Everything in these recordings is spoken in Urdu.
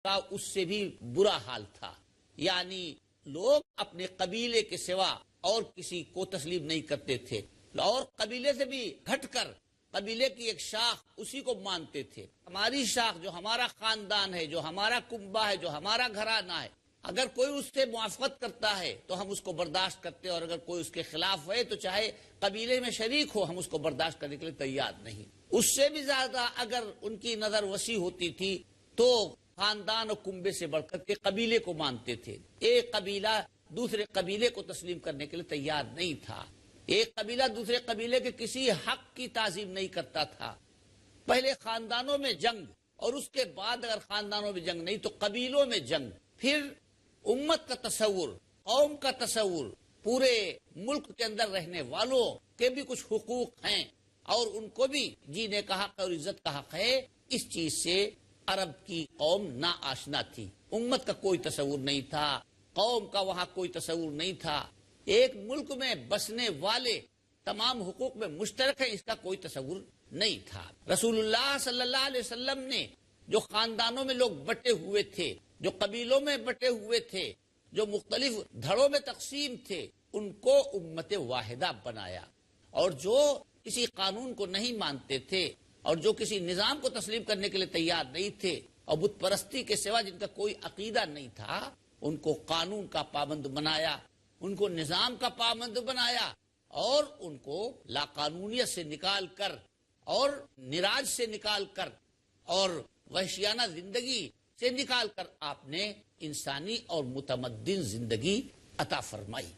کا اس سے بھی برا حال تھا، یعنی لوگ اپنے قبیلے کے سوا اور کسی کو تسلیم نہیں کرتے تھے، اور قبیلے سے بھی گھٹ کر قبیلے کی ایک شاخ اسی کو مانتے تھے۔ ہماری شاخ جو ہمارا خاندان ہے، جو ہمارا کنبہ ہے، جو ہمارا گھرانہ ہے، اگر کوئی اس سے موافقت کرتا ہے تو ہم اس کو برداشت کرتے ہیں، اور اگر کوئی اس کے خلاف ہے تو چاہے قبیلے میں شریک ہو، ہم اس کو برداشت کرنے کے لیے تیار نہیں۔ اس سے بھی زیادہ اگر ان کی نظر وسیع ہوتی تھی تو خاندان اور کنبے سے بڑھ کر کے قبیلے کو مانتے تھے۔ ایک قبیلہ دوسرے قبیلے کو تسلیم کرنے کے لیے تیار نہیں تھا، ایک قبیلہ دوسرے قبیلے کے کسی حق کی تعظیم نہیں کرتا تھا۔ پہلے خاندانوں میں جنگ، اور اس کے بعد اگر خاندانوں میں جنگ نہیں تو قبیلوں میں جنگ، پھر امت کا تصور، قوم کا تصور، پورے ملک کے اندر رہنے والوں کے بھی کچھ حقوق ہیں اور ان کو بھی جینے کا حق اور عزت کا حق ہے۔ اس چیز سے عرب کی قوم نا آشنا تھی، امت کا کوئی تصور نہیں تھا، قوم کا وہاں کوئی تصور نہیں تھا، ایک ملک میں بسنے والے تمام حقوق میں مشترک ہیں، اس کا کوئی تصور نہیں تھا۔ رسول اللہ صلی اللہ علیہ وسلم نے جو خاندانوں میں لوگ بٹے ہوئے تھے، جو قبیلوں میں بٹے ہوئے تھے، جو مختلف دھڑوں میں تقسیم تھے، ان کو امت واحدہ بنایا، اور جو کسی قانون کو نہیں مانتے تھے اور جو کسی نظام کو تسلیم کرنے کے لیے تیار نہیں تھے اور بت پرستی کے سوا جن کا کوئی عقیدہ نہیں تھا، ان کو قانون کا پابند بنایا، ان کو نظام کا پابند بنایا، اور ان کو لاقانونیت سے نکال کر اور نراج سے نکال کر اور وحشیانہ زندگی سے نکال کر آپ نے انسانی اور متمدن زندگی عطا فرمائی۔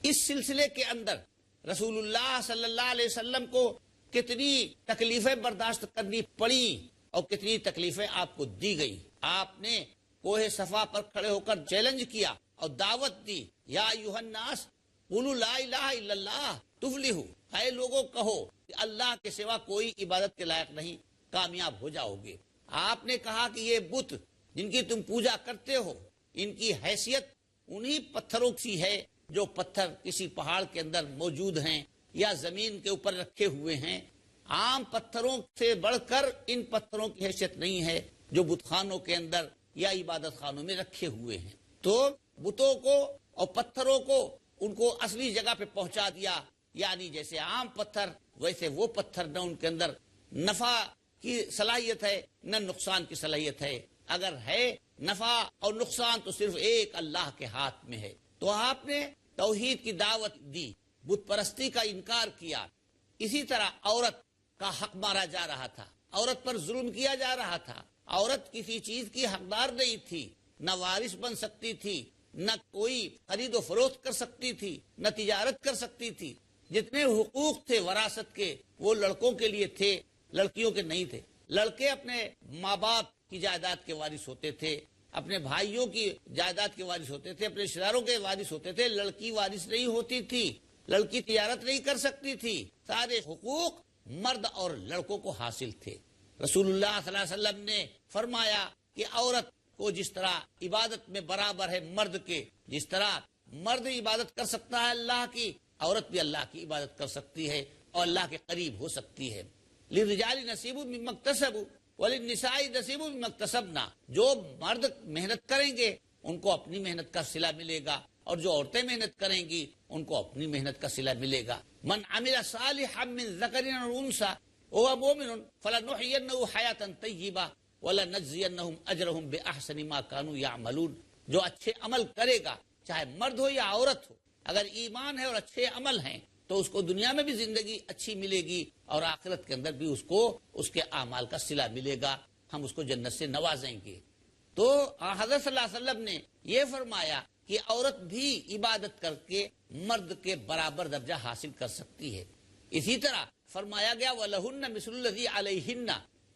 اس سلسلے کے اندر رسول اللہ صلی اللہ علیہ وسلم کو کتنی تکلیفیں برداشت کرنی پڑی اور کتنی تکلیفیں آپ کو دی گئی۔ آپ نے کوہ صفا پر کھڑے ہو کر چیلنج کیا اور دعوت دی، یا ایھا الناس قولوا لا الہ الا اللہ تفلحوا، اے لوگوں کہو کہ اللہ کے سوا کوئی عبادت کے لائق نہیں، کامیاب ہو جاؤ گے۔ آپ نے کہا کہ یہ بت جن کی تم پوجا کرتے ہو، ان کی حیثیت انہی پتھروں سی ہے جو پتھر کسی پہاڑ کے اندر موجود ہیں یا زمین کے اوپر رکھے ہوئے ہیں۔ عام پتھروں سے بڑھ کر ان پتھروں کی حیثیت نہیں ہے جو بت خانوں کے اندر یا عبادت خانوں میں رکھے ہوئے ہیں۔ تو بتوں کو اور پتھروں کو ان کو اصلی جگہ پہ پہنچا دیا، یعنی جیسے عام پتھر ویسے وہ پتھر، نہ ان کے اندر نفع کی صلاحیت ہے نہ نقصان کی صلاحیت ہے، اگر ہے نفع اور نقصان تو صرف ایک اللہ کے ہاتھ میں ہے۔ تو آپ نے توحید کی دعوت دی، بت پرستی کا انکار کیا۔ اسی طرح عورت کا حق مارا جا رہا تھا، عورت پر ظلم کیا جا رہا تھا، عورت کسی چیز کی حقدار نہیں تھی، نہ وارث بن سکتی تھی، نہ کوئی خرید و فروخت کر سکتی تھی، نہ تجارت کر سکتی تھی۔ جتنے حقوق تھے وراثت کے وہ لڑکوں کے لیے تھے، لڑکیوں کے نہیں تھے۔ لڑکے اپنے ماں باپ کی جائیداد کے وارث ہوتے تھے، اپنے بھائیوں کی جائیداد کے وارث ہوتے تھے، اپنے رشتہ داروں کے وارث ہوتے تھے، لڑکی وارث نہیں ہوتی تھی، لڑکی تجارت نہیں کر سکتی تھی۔ سارے حقوق مرد اور لڑکوں کو حاصل تھے۔ رسول اللہ صلی اللہ علیہ وسلم نے فرمایا کہ عورت کو جس طرح عبادت میں برابر ہے مرد کے، جس طرح مرد عبادت کر سکتا ہے اللہ کی، عورت بھی اللہ کی عبادت کر سکتی ہے اور اللہ کے قریب ہو سکتی ہے۔ للرجال نصیب مما اکتسبوا وللنساء نصیب مما اکتسبنا، جو مرد محنت کریں گے ان کو اپنی محنت کا صلہ ملے گا، اور جو عورتیں محنت کریں گی ان کو اپنی محنت کا صلہ ملے گا۔ من عمل صالحا من ذکر او انثى وهو مؤمن فلنحيينه حیاة طیبہ ولنجزینهم اجرهم باحسن ما كانوا يعملون، جو اچھے عمل کرے گا چاہے مرد ہو یا عورت ہو، اگر ایمان ہے اور اچھے عمل ہیں تو اس کو دنیا میں بھی زندگی اچھی ملے گی اور آخرت کے اندر بھی اس کو اس کے اعمال کا صلہ ملے گا، ہم اس کو جنت سے نوازیں گے۔ تو حضرت صلی اللہ علیہ وسلم نے یہ فرمایا کہ عورت بھی عبادت کر کے مرد کے برابر درجہ حاصل کر سکتی ہے۔ اسی طرح فرمایا گیا وَلَهُنَّ مِثْلُ الَّذِي عَلَيْهِنَّ،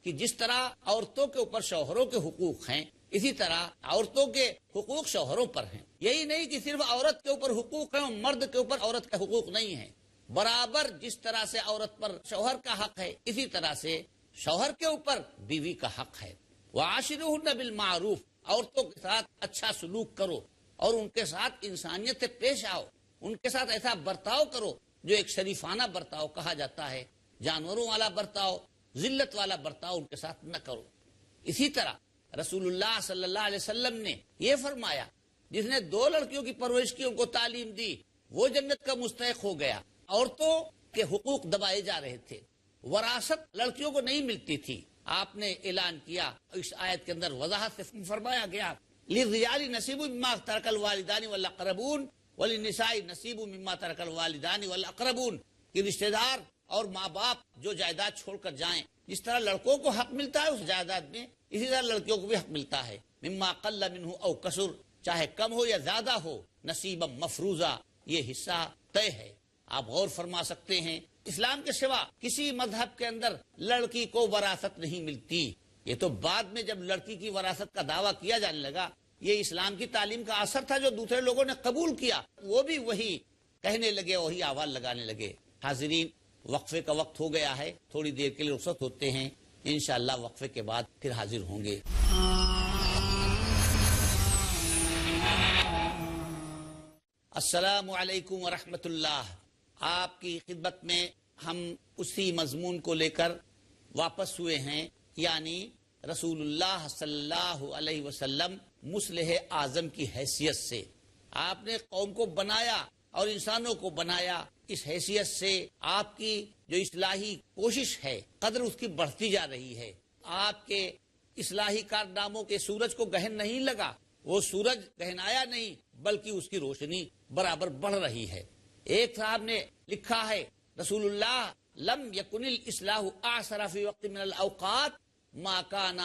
کہ جس طرح عورتوں کے اوپر شوہروں کے حقوق ہیں اسی طرح عورتوں کے حقوق شوہروں پر ہیں۔ یہی نہیں کہ صرف عورت کے اوپر حقوق ہیں اور مرد کے اوپر عورت کا حقوق نہیں ہے، برابر جس طرح سے عورت پر شوہر کا حق ہے اسی طرح سے شوہر کے اوپر بیوی کا حق ہے۔ وَعَاشِرُوهُنَّ بِالْمَعْرُوفِ، عورتوں کے ساتھ اچھا سلوک کرو اور ان کے ساتھ انسانیت سے پیش آؤ، ان کے ساتھ ایسا برتاؤ کرو جو ایک شریفانہ برتاؤ کہا جاتا ہے، جانوروں والا برتاؤ، ذلت والا برتاؤ ان کے ساتھ نہ کرو۔ اسی طرح رسول اللہ صلی اللہ علیہ وسلم نے یہ فرمایا جس نے 2 لڑکیوں کی پرورش کی، ان کو تعلیم دی، وہ جنت کا مستحق ہو گیا۔ عورتوں کے حقوق دبائے جا رہے تھے، وراثت لڑکیوں کو نہیں ملتی تھی، آپ نے اعلان کیا، اس آیت کے اندر وضاحت سے فرمایا گیا للرجال نصیب مما ترک الوالدان والاقربون وللنساء نصیب مما ترک الوالدان والاقربون، کہ رشتہ دار اور ماں باپ جو جائیداد چھوڑ کر جائیں، جس طرح لڑکوں کو حق ملتا ہے اس جائیداد میں، اسی طرح لڑکیوں کو بھی حق ملتا ہے، مما قل منہ او کثر، چاہے کم ہو یا زیادہ ہو، نصیبا مفروضہ، یہ حصہ طے ہے۔ آپ غور فرما سکتے ہیں اسلام کے سوا کسی مذہب کے اندر لڑکی کو وراثت نہیں ملتی۔ یہ تو بعد میں جب لڑکی کی وراثت کا دعویٰ کیا جانے لگا، یہ اسلام کی تعلیم کا اثر تھا جو دوسرے لوگوں نے قبول کیا، وہ بھی وہی کہنے لگے، وہی آواز لگانے لگے۔ حاضرین، وقفے کا وقت ہو گیا ہے، تھوڑی دیر کے لیے رخصت ہوتے ہیں، انشاءاللہ وقفے کے بعد پھر حاضر ہوں گے۔ السلام علیکم ورحمۃ اللہ۔ آپ کی خدمت میں ہم اسی مضمون کو لے کر واپس ہوئے ہیں، یعنی رسول اللہ صلی اللہ علیہ وسلم مصلح اعظم کی حیثیت سے آپ نے قوم کو بنایا اور انسانوں کو بنایا۔ اس حیثیت سے آپ کی جو اصلاحی کوشش ہے قدر اس کی بڑھتی جا رہی ہے۔ آپ کے اصلاحی کارناموں کے سورج کو گہن نہیں لگا، وہ سورج گہنایا نہیں بلکہ اس کی روشنی برابر بڑھ رہی ہے۔ ایک صاحب نے لکھا ہے رسول اللہ لم یکن الاصلاح اعسر فی وقت من الاوقات ما کان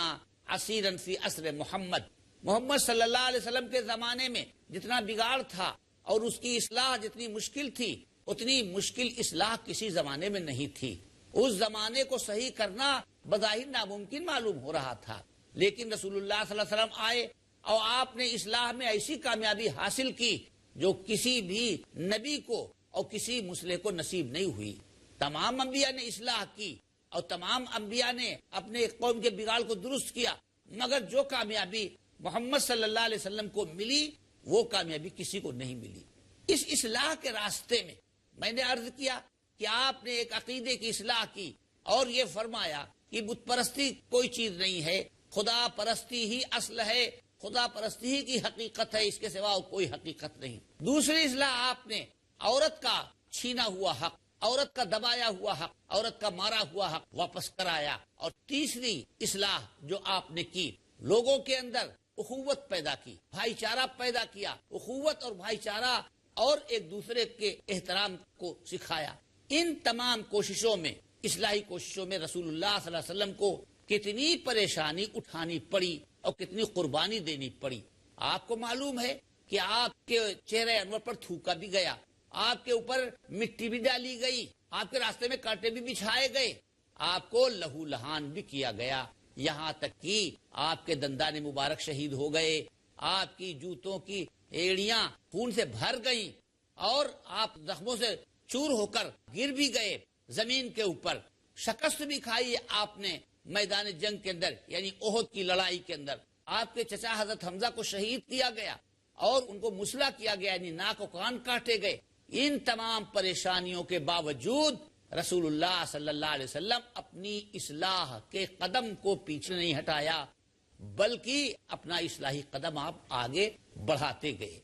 عسیرا فی عصر محمد۔ محمد صلی اللہ علیہ وسلم کے زمانے میں جتنا بگاڑ تھا اور اس کی اصلاح جتنی مشکل تھی، اتنی مشکل اصلاح کسی زمانے میں نہیں تھی۔ اس زمانے کو صحیح کرنا بظاہر ناممکن معلوم ہو رہا تھا، لیکن رسول اللہ صلی اللہ علیہ وسلم آئے اور آپ نے اصلاح میں ایسی کامیابی حاصل کی جو کسی بھی نبی کو اور کسی مصلح کو نصیب نہیں ہوئی۔ تمام انبیاء نے اصلاح کی اور تمام انبیاء نے اپنے قوم کے بگاڑ کو درست کیا، مگر جو کامیابی محمد صلی اللہ علیہ وسلم کو ملی وہ کامیابی کسی کو نہیں ملی۔ اس اصلاح کے راستے میں نے عرض کیا کہ آپ نے ایک عقیدے کی اصلاح کی اور یہ فرمایا کہ بت پرستی کوئی چیز نہیں ہے، خدا پرستی ہی اصل ہے، خدا پرستی ہی کی حقیقت ہے، اس کے سوا کوئی حقیقت نہیں۔ دوسری اصلاح آپ نے عورت کا چھینا ہوا حق، عورت کا دبایا ہوا حق، عورت کا مارا ہوا حق واپس کرایا۔ اور تیسری اصلاح جو آپ نے کی، لوگوں کے اندر اخوت پیدا کی، بھائی چارہ پیدا کیا، اخوت اور بھائی چارہ اور ایک دوسرے کے احترام کو سکھایا۔ ان تمام کوششوں میں، اصلاحی کوششوں میں رسول اللہ صلی اللہ علیہ وسلم کو کتنی پریشانی اٹھانی پڑی اور کتنی قربانی دینی پڑی۔ آپ کو معلوم ہے کہ آپ کے چہرے انور پر تھوکا بھی گیا، آپ کے اوپر مٹی بھی ڈالی گئی، آپ کے راستے میں کانٹے بھی بچھائے گئے، آپ کو لہو لہان بھی کیا گیا، یہاں تک کہ آپ کے دندان مبارک شہید ہو گئے، آپ کی جوتوں کی ایڑیاں خون سے بھر گئیں اور آپ زخموں سے چور ہو کر گر بھی گئے زمین کے اوپر، شکست بھی کھائی آپ نے میدان جنگ کے اندر، یعنی احد کی لڑائی کے اندر۔ آپ کے چچا حضرت حمزہ کو شہید کیا گیا اور ان کو مسلح کیا گیا، یعنی ناک و کان کاٹے گئے۔ ان تمام پریشانیوں کے باوجود رسول اللہ صلی اللہ علیہ وسلم اپنی اصلاح کے قدم کو پیچھے نہیں ہٹایا، بلکہ اپنا اصلاحی قدم آپ آگے بڑھاتے گئے۔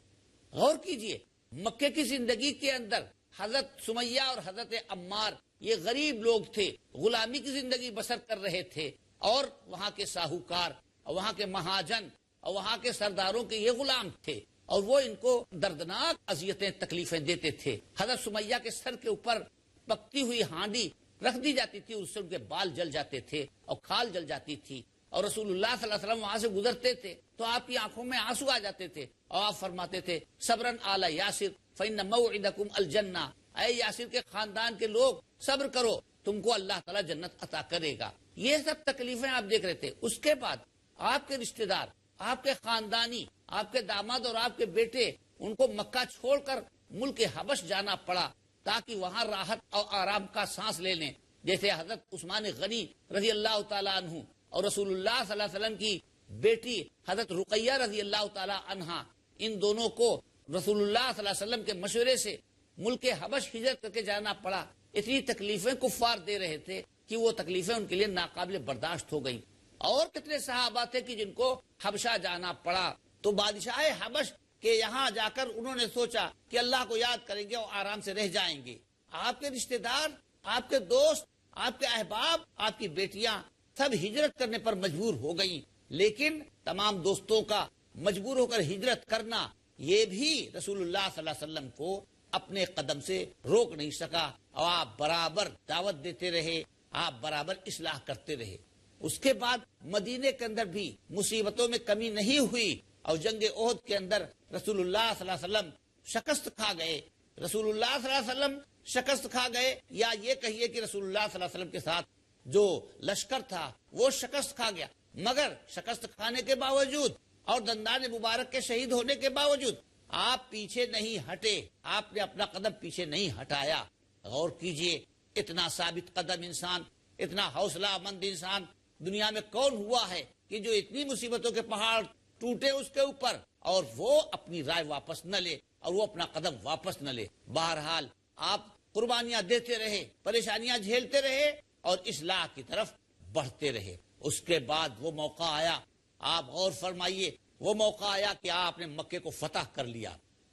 غور کیجئے، مکے کی زندگی کے اندر حضرت سمیہ اور حضرت عمار یہ غریب لوگ تھے، غلامی کی زندگی بسر کر رہے تھے، اور وہاں کے ساہوکار اور وہاں کے مہاجن اور وہاں کے سرداروں کے یہ غلام تھے، اور وہ ان کو دردناک اذیتیں تکلیفیں دیتے تھے۔ حضرت سمیہ کے سر کے اوپر پکتی ہوئی ہانڈی رکھ دی جاتی تھی، اس سے ان کے بال جل جاتے تھے اور کھال جل جاتی تھی، اور رسول اللہ صلی اللہ علیہ وسلم وہاں سے گزرتے تھے تو آپ کی آنکھوں میں آنسو آ جاتے تھے، اور آپ فرماتے تھے صبرن آل یاسر فإن موعدکم الجنہ، اے یاسر کے خاندان کے لوگ صبر کرو، تم کو اللہ تعالیٰ جنت عطا کرے گا۔ یہ سب تکلیفیں آپ دیکھ رہے تھے۔ اس کے بعد آپ کے رشتہ دار، آپ کے خاندانی، آپ کے داماد اور آپ کے بیٹے، ان کو مکہ چھوڑ کر ملک حبش جانا پڑا تاکہ وہاں راحت اور آرام کا سانس لے لیں، جیسے حضرت عثمان غنی رضی اللہ تعالیٰ عنہ اور رسول اللہ صلی اللہ علیہ وسلم کی بیٹی حضرت رقیہ رضی اللہ تعالیٰ عنہا، ان دونوں کو رسول اللہ صلی اللہ علیہ وسلم کے مشورے سے ملک حبش ہجرت کر کے جانا پڑا۔ اتنی تکلیفیں کفار دے رہے تھے کہ وہ تکلیفیں ان کے لیے ناقابل برداشت ہو گئیں۔ اور کتنے صحابہ تھے کہ جن کو حبشہ جانا پڑا. تو بادشاہ حبش کہ یہاں جا کر انہوں نے سوچا کہ اللہ کو یاد کریں گے اور آرام سے رہ جائیں گے. آپ کے رشتہ دار، آپ کے دوست، آپ کے احباب، آپ کی بیٹیاں سب ہجرت کرنے پر مجبور ہو گئیں، لیکن تمام دوستوں کا مجبور ہو کر ہجرت کرنا یہ بھی رسول اللہ صلی اللہ علیہ وسلم کو اپنے قدم سے روک نہیں سکا، اور آپ برابر دعوت دیتے رہے، آپ برابر اصلاح کرتے رہے. اس کے بعد مدینے کے اندر بھی مصیبتوں میں کمی نہیں ہوئی، اور جنگ احد کے اندر رسول اللہ صلی اللہ علیہ وسلم شکست کھا گئے. رسول اللہ صلی اللہ علیہ وسلم شکست کھا گئے، یا یہ کہیے کہ رسول اللہ صلی اللہ علیہ وسلم کے ساتھ جو لشکر تھا وہ شکست کھا گیا. مگر شکست کھانے کے باوجود اور دندان مبارک کے شہید ہونے کے باوجود آپ پیچھے نہیں ہٹے، آپ نے اپنا قدم پیچھے نہیں ہٹایا. غور کیجئے، اتنا ثابت قدم انسان، اتنا حوصلہ مند انسان دنیا میں کون ہوا ہے کہ جو اتنی مصیبتوں کے پہاڑ ٹوٹے اس کے اوپر اور وہ اپنی رائے واپس نہ لے اور وہ اپنا قدم واپس نہ لے. بہرحال آپ قربانیاں دیتے رہے، پریشانیاں جھیلتے رہے اور اصلاح کی طرف بڑھتے رہے. اس کے بعد وہ موقع آیا، آپ غور فرمائیے، وہ موقع آیا کہ آپ نے مکے کو فتح کر لیا.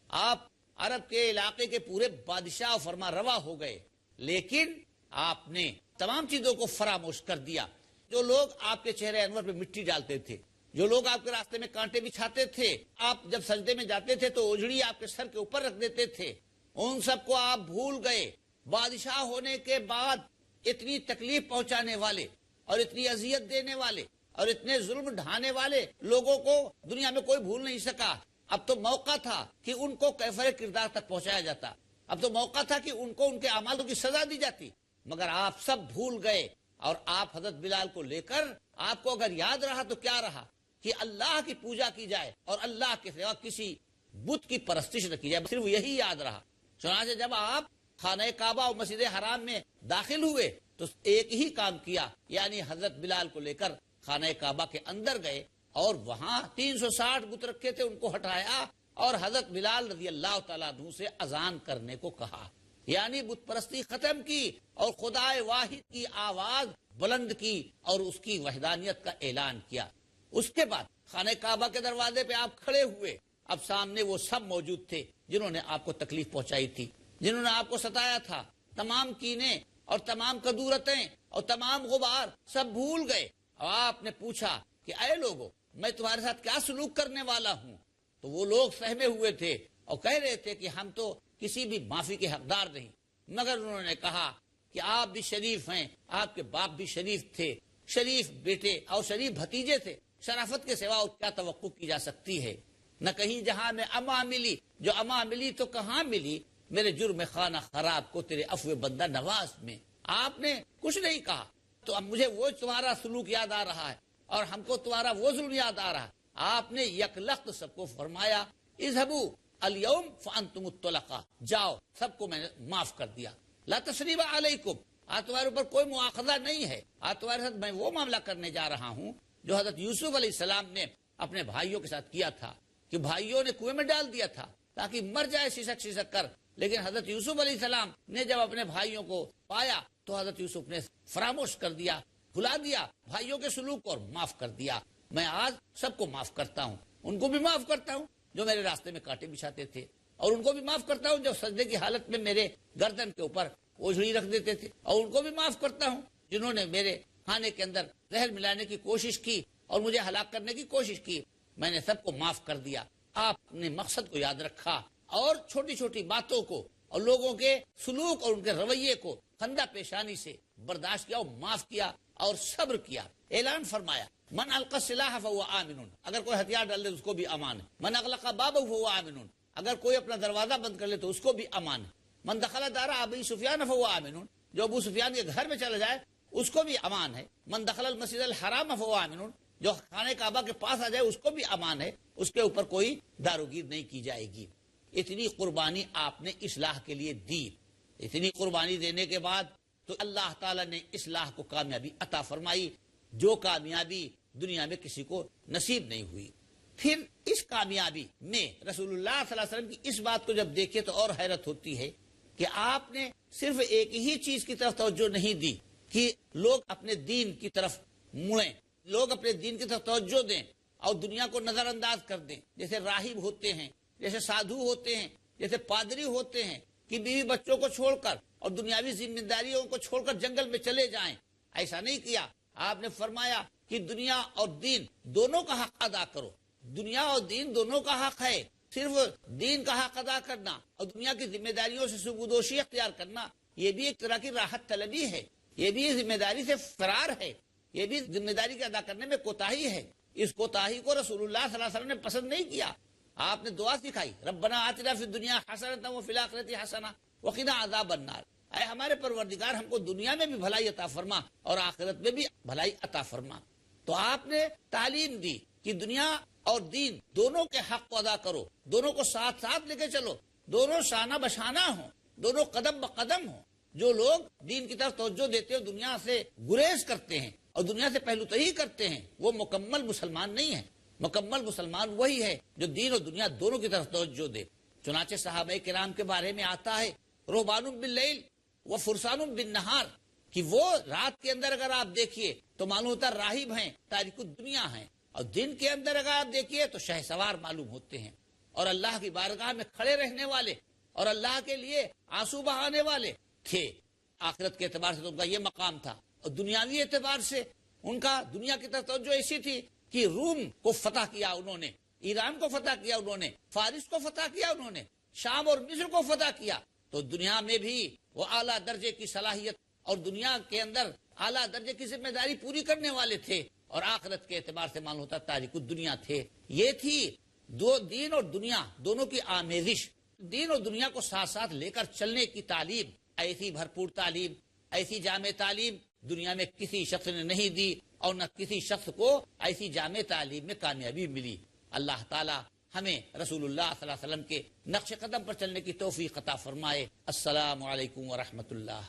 آپ عرب کے علاقے کے پورے بادشاہ و فرما روا ہو گئے، لیکن آپ نے تمام چیزوں کو فراموش کر دیا. جو لوگ آپ کے چہرے انور پہ مٹی ڈالتے تھے، جو لوگ آپ کے راستے میں کانٹے بچھاتے تھے، آپ جب سجدے میں جاتے تھے تو اوجھڑی آپ کے سر کے اوپر رکھ دیتے تھے، ان سب کو آپ بھول گئے. بادشاہ ہونے کے بعد اتنی تکلیف پہنچانے والے اور اتنی اذیت دینے والے اور اتنے ظلم ڈھانے والے لوگوں کو دنیا میں کوئی بھول نہیں سکا. اب تو موقع تھا کہ ان کو کیفر کردار تک پہنچایا جاتا، اب تو موقع تھا کہ ان کو ان کے اعمالوں کی سزا دی جاتی، مگر آپ سب بھول گئے. اور آپ حضرت بلال کو لے کر، آپ کو اگر یاد رہا تو کیا رہا کہ اللہ کی پوجا کی جائے اور اللہ کے سوا کسی بت کی پرستش نہ کی جائے، صرف یہی یاد رہا. چنانچہ جب آپ خانہ کعبہ اور مسجد حرام میں داخل ہوئے تو ایک ہی کام کیا، یعنی حضرت بلال کو لے کر خانہ کعبہ کے اندر گئے اور وہاں 360 بت رکھے تھے ان کو ہٹایا اور حضرت بلال رضی اللہ تعالیٰ عنہ سے اذان کرنے کو کہا، یعنی بت پرستی ختم کی اور خدائے واحد کی آواز بلند کی اور اس کی وحدانیت کا اعلان کیا. اس کے بعد خانہ کعبہ کے دروازے پہ آپ کھڑے ہوئے، اب سامنے وہ سب موجود تھے جنہوں نے آپ کو تکلیف پہنچائی تھی، جنہوں نے آپ کو ستایا تھا. تمام کینے اور تمام کدورتیں اور تمام غبار سب بھول گئے. اور آپ نے پوچھا کہ اے لوگو، میں تمہارے ساتھ کیا سلوک کرنے والا ہوں؟ تو وہ لوگ سہمے ہوئے تھے اور کہہ رہے تھے کہ ہم تو کسی بھی معافی کے حقدار نہیں. مگر انہوں نے کہا کہ آپ بھی شریف ہیں، آپ کے باپ بھی شریف تھے، شریف بیٹے اور شریف بھتیجے تھے، شرافت کے سوا اور کیا توقع کی جا سکتی ہے؟ نہ کہیں جہاں میں اما ملی، جو اما ملی تو کہاں ملی میرے جرم خانہ خراب کو تیرے عفو بندہ نواز میں. آپ نے کچھ نہیں کہا. تو اب مجھے وہ تمہارا سلوک یاد آ رہا ہے اور ہم کو تمہارا وہ ظلم یاد آ رہا ہے. آپ نے یک لخت سب کو فرمایا اذهبوا اليوم فانتم الطلقاء، جاؤ، سب کو میں نے معاف کر دیا. لا تثریب علیکم، آج تمہارے اوپر کوئی مواخذہ نہیں ہے. آج تمہارے ساتھ میں وہ معاملہ کرنے جا رہا ہوں جو حضرت یوسف علیہ السلام نے اپنے بھائیوں کے ساتھ کیا تھا، کہ بھائیوں نے کنویں میں ڈال دیا تھا تاکہ مر جائے سسک سسک کر. لیکن حضرت یوسف علیہ السلام نے جب اپنے بھائیوں کو پایا تو حضرت یوسف نے فراموش کر دیا، بھلا دیا بھائیوں کے سلوک کو اور معاف کر دیا. میں آج سب کو معاف کرتا ہوں، ان کو بھی معاف کرتا ہوں جو میرے راستے میں کانٹے بچھاتے تھے، اور ان کو بھی معاف کرتا ہوں جو سجدے کی حالت میں میرے گردن کے اوپر اوجھڑی رکھ دیتے تھے، اور ان کو بھی معاف کرتا ہوں جنہوں نے میرے کھانے کے اندر زہر ملانے کی کوشش کی اور مجھے ہلاک کرنے کی کوشش کی. میں نے سب کو معاف کر دیا. آپ نے مقصد کو یاد رکھا اور چھوٹی چھوٹی باتوں کو اور لوگوں کے سلوک اور ان کے رویے کو خندہ پیشانی سے برداشت کیا اور معاف کیا اور صبر کیا. اعلان فرمایا من القى السلاح فهو آمن، اگر کوئی ہتھیار ڈال دے تو اس کو بھی امان ہے. من اغلق بابه فهو آمن، اگر کوئی اپنا دروازہ بند کر لے تو اس کو بھی امان ہے. من دخل دار ابی سفیان فهو آمن، جو ابو سفیان کے گھر میں چلا جائے اس کو بھی امان ہے. من دخل المسجد الحرام فهو آمن، جو خانہ کعبہ کے پاس آ جائے اس کو بھی امان ہے، اس کے اوپر کوئی داروگیر نہیں کی جائے گی. اتنی قربانی آپ نے اصلاح کے لیے دی. اتنی قربانی دینے کے بعد تو اللہ تعالیٰ نے اصلاح کو کامیابی عطا فرمائی، جو کامیابی دنیا میں کسی کو نصیب نہیں ہوئی. پھر اس کامیابی میں رسول اللہ صلی اللہ علیہ وسلم کی اس بات کو جب دیکھے تو اور حیرت ہوتی ہے کہ آپ نے صرف ایک ہی چیز کی طرف توجہ نہیں دی کہ لوگ اپنے دین کی طرف مڑیں، لوگ اپنے دین کی طرف توجہ دیں اور دنیا کو نظر انداز کر دیں، جیسے راہب ہوتے ہیں، جیسے سادھو ہوتے ہیں، جیسے پادری ہوتے ہیں کہ بیوی بچوں کو چھوڑ کر اور دنیاوی ذمہ داریوں کو چھوڑ کر جنگل میں چلے جائیں، ایسا نہیں کیا۔ آپ نے فرمایا کہ دنیا اور دین دونوں کا حق ادا کرو، دنیا اور دین دونوں کا حق ہے، صرف دین کا حق ادا کرنا اور دنیا کی ذمہ داریوں سے سبکدوشی اختیار کرنا یہ بھی ایک طرح کی راحت طلبی ہے، یہ بھی ذمہ داری سے فرار ہے، یہ بھی ذمہ داری کے ادا کرنے میں کوتاہی ہے۔ اس کوتاہی کو رسول اللہ صلی اللہ علیہ وسلم نے پسند نہیں کیا۔ آپ نے دعا سکھائی، ربنا آتنا فی الدنیا حسنۃ وفی الآخرۃ حسنۃ وقنا عذاب النار، اے ہمارے پروردگار ہم کو دنیا میں بھی بھلائی عطا فرما اور آخرت میں بھی بھلائی عطا فرما۔ تو آپ نے تعلیم دی کہ دنیا اور دین دونوں کے حق کو ادا کرو، دونوں کو ساتھ ساتھ لے کے چلو، دونوں شانہ بشانہ ہوں، دونوں قدم بقدم ہوں۔ جو لوگ دین کی طرف توجہ دیتے ہیں، دنیا سے گریز کرتے ہیں اور دنیا سے پہلو تہی کرتے ہیں، وہ مکمل مسلمان نہیں ہے۔ مکمل مسلمان وہی ہے جو دین اور دنیا دونوں کی طرف توجہ دے۔ چنانچہ صحابہ کرام کے بارے میں آتا ہے رہبان باللیل و فرسان بالنہار، کہ وہ رات کے اندر اگر آپ دیکھیے تو معلوم ہوتا راہب ہیں، تارک الدنیا ہیں، اور دن کے اندر اگر آپ دیکھیے تو شہ سوار معلوم ہوتے ہیں، اور اللہ کی بارگاہ میں کھڑے رہنے والے اور اللہ کے لیے آنسو بہانے والے تھے۔ آخرت کے اعتبار سے تو ان کا یہ مقام تھا، اور دنیاوی اعتبار سے ان کا دنیا کی طرف توجہ ایسی تھی کہ روم کو فتح کیا انہوں نے، ایران کو فتح کیا انہوں نے، فارس کو فتح کیا انہوں نے، شام اور مصر کو فتح کیا۔ تو دنیا میں بھی وہ اعلیٰ درجے کی صلاحیت اور دنیا کے اندر اعلیٰ درجے کی ذمہ داری پوری کرنے والے تھے، اور آخرت کے اعتبار سے معلوم ہوتا تاریک الدنیا تھے۔ یہ تھی دو دین اور دنیا دونوں کی آمیزش، دین اور دنیا کو ساتھ ساتھ لے کر چلنے کی تعلیم، ایسی بھرپور تعلیم، ایسی جامع تعلیم دنیا میں کسی شخص نے نہیں دی، اور نہ کسی شخص کو ایسی جامع تعلیم میں کامیابی ملی۔ اللہ تعالی ہمیں رسول اللہ صلی اللہ علیہ وسلم کے نقش قدم پر چلنے کی توفیق عطا فرمائے۔ السلام علیکم ورحمۃ اللہ۔